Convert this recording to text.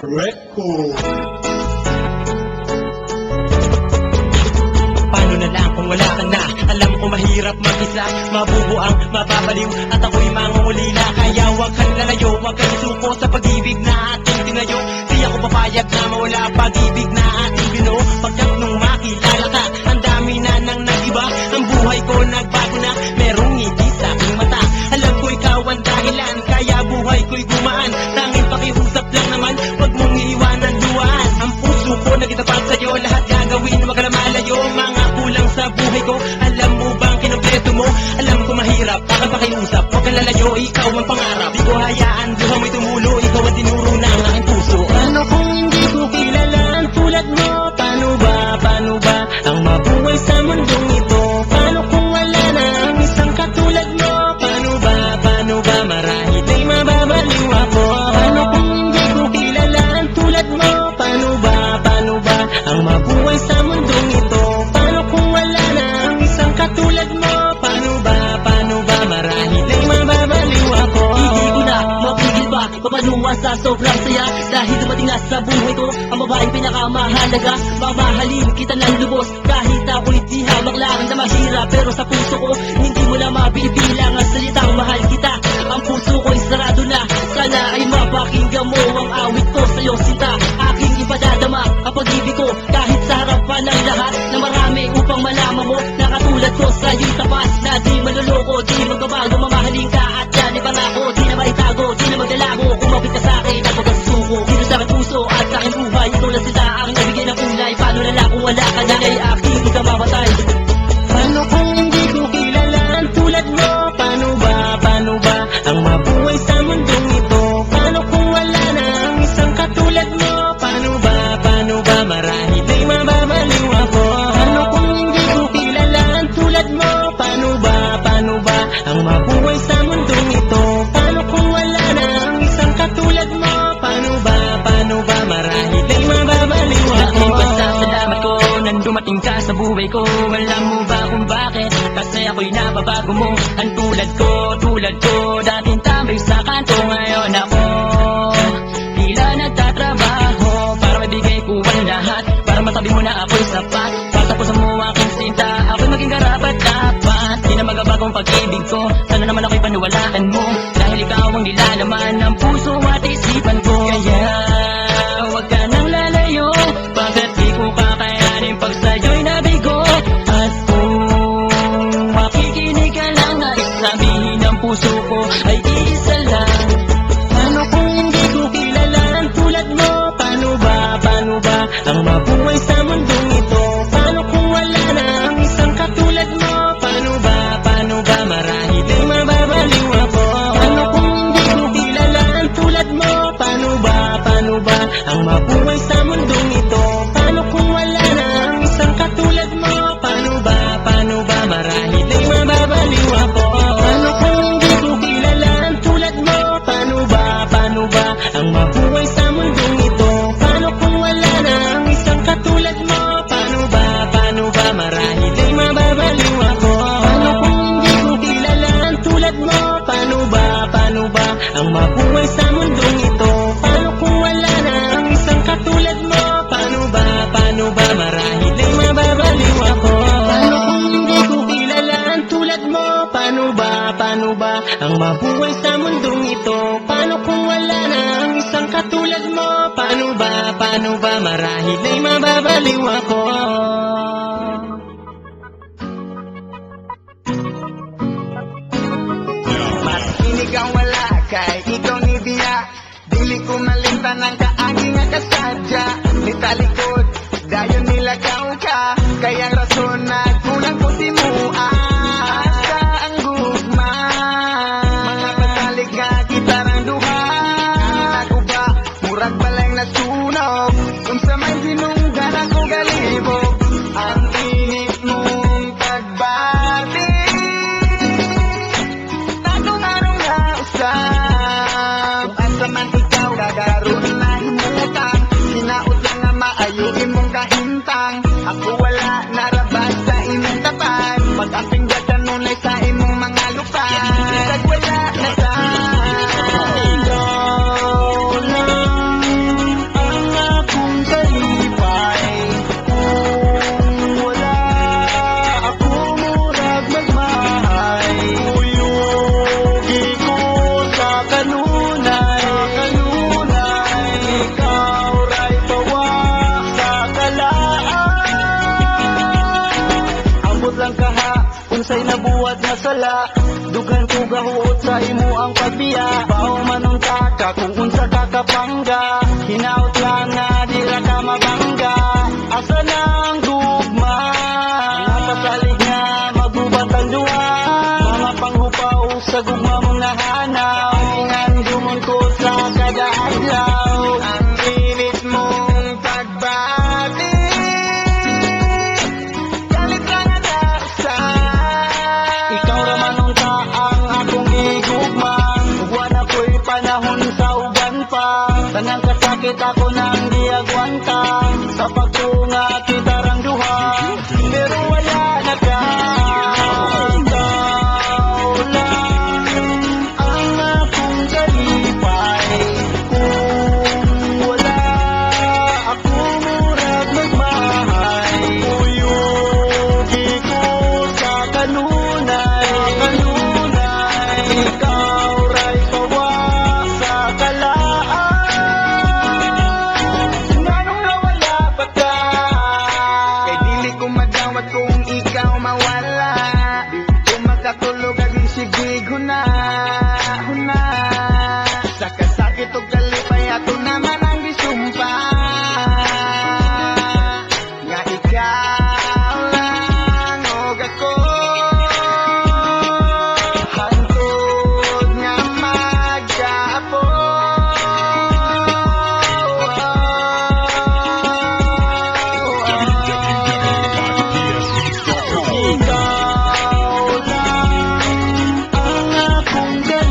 Record. Paano na lang kung wala ka na? Alam ko mahirap mag-isa, mabubuang, mababaliw at ako'y mangungulila. Kaya huwag kang lalayo, huwag kang isuko sa pag-ibig na ating tinayo. Di ako papayag na mawala pag-ibig na ating binuo. Pagkat nung makilala ka, ang dami na nang nag-iba. Ang buhay ko nagbago na, merong ngiti sa aking mata. Alam ko ikaw ang dahilan, kaya buhay ko'y gumaan. Tanging pakiusap lang naman, huwag mong iiwanan luwaan. Ang puso ko nagitapat sa'yo, lahat gagawin, wag ka na malayo. Mga kulang sa buhay ko, alam mo bang kinumpleto mo? Alam ko mahirap, baka pakiusap, huwag kang lalayo, ikaw ang pangarap. Di ko hayaan, buha mo'y tumulo, ikaw ang tinuro ng aking puso. Paano kung hindi ko kilala ang tulad mo? Paano ba, ang mabuhay sa mundong ito? Paano kung wala na ang isang katulad mo? Paano ba, marahil ay mababaliw ako. Paano kung hindi ko kilala ang tulad mo? Paano ba, ang mabuhay sa mundong ito? Paano kung wala na ang isang katulad mo? Paano ba, marahil ay mababaliw ako. Hindi ko na mapigil ba, papaluwa sa sobrang saya. Dahil dumating na sa buhay ko ang babaeng pinakamahalaga. Mamahalin kita ng lubos, kahit ako'y di hamak lang na mahirap. Pero sa puso ko, hindi mo na mabibilang ang salitang mahal kita. Ang puso ko'y sarado na, sana ay mapakinggan mo ang awit ko sa'yo sinta. Aking ipadadama ang pag-ibig ko, kahit sa harapan ng lahat na marami, upang malaman mo na katulad ko sa'yo'y tapat. Na di maluloko, di magbabago, mamahalin ka at yan ay pangako. Di na maitago, di na maglalago, kumapit ka sa'kin at magkasusuko. Dito sa aking puso at sa aking buhay, ito na sila ang nabigay ng kulay. Paano na lang kung wala ka na ay aking ikamamatay? Paano kung hindi ko kilala ang tulad mo? Paano ba, ang mabuhay sa mundong ito? Paano kung wala na ang isang katulad mo? Paano ba, marahil ay mababaliw ako. Paano kung hindi ko kilala ang tulad mo? Paano ba, ang mabuhay sa mundong ito? Paano kung wala na ang isang katulad mo? Paano ba, marahil ay mababaliw ako. Salamat ko nang dumating ka sa buhay ko. Alam mo ba kung bakit? Kasi ako'y nababago mo. Ang tulad ko, dating tambay sa kanto. Ngayon ako tila nagtatrabaho para mabigay ko ang lahat, para matabi mo na ako'y sapat. Pagtapusan mo aking sinta, ako'y maging karapat dapat. Di na magabagong pag-ibig ko, sana naman ako'y paniwalaan mo. Dahil ikaw ang nilalaman ng puso at isipan ko. Kaya huwag ka nang lalayo, pagkat di ko kakayanin pag sa'yo'y nabigo. At kung makikinig ka lang, nais sabihin ng puso ko ay iisa lang. Paano kung hindi ko kilala ang tulad mo? Paano ba, ang mabuhay sa mundong ito? Paano kung wala na ang isang katulad mo? Paano ba, marahil ay mababaliw ako. Paano kung hindi ko kilala ang tulad mo? Paano ba, ang mabuhay sa mundong ito? Paano kung wala na ang isang katulad mo? Paano ba, marahil ay mababaliw ako. Paano kung hindi ko kilala ang tulad mo? Paano ba, ang mabuhay sa mundong ito? Paano kung wala na ang isang katulad mo? Paano ba, marahil ay mababaliw ako. Paano kung hindi ko kilala ang tulad mo? Paano ba, ang mabuhay sa mundong ito? Paano kung wala na ang isang katulad mo? Paano ba, marahil ay mababaliw ako. Paano kung hindi ko kilala ang tulad mo? Paano ba, ang mabuhay sa mundong ito? Paano kung wala na ang isang katulad mo? Paano ba, marahil ay mababaliw ako. Maskinig ang wala kay ikaw ni Bia. Dili ko malimtan ang kaaging nga kasadya. Nitalikod, dayon nilagaw ka. Kayang rason na kulang ko di mo asa ang gugma. Mga patalig nga gitarang duha. Ako ba, murag balay na sunog. Kung sa may sinunggan ako galibog. Ang init mong pagbati. Tagong araw na usap. Kung asa man ikaw gagaroon na himutang. Hinaot lang na maayuin mong kahintang. Ako wala narabas sa say nabuhat nga sala. Dughan ko gahuot sa imo ang pagbiya. Bao manong taka kung unsa ka kapangga. Hinaut lang nga di ra ka mabangga. Asa nang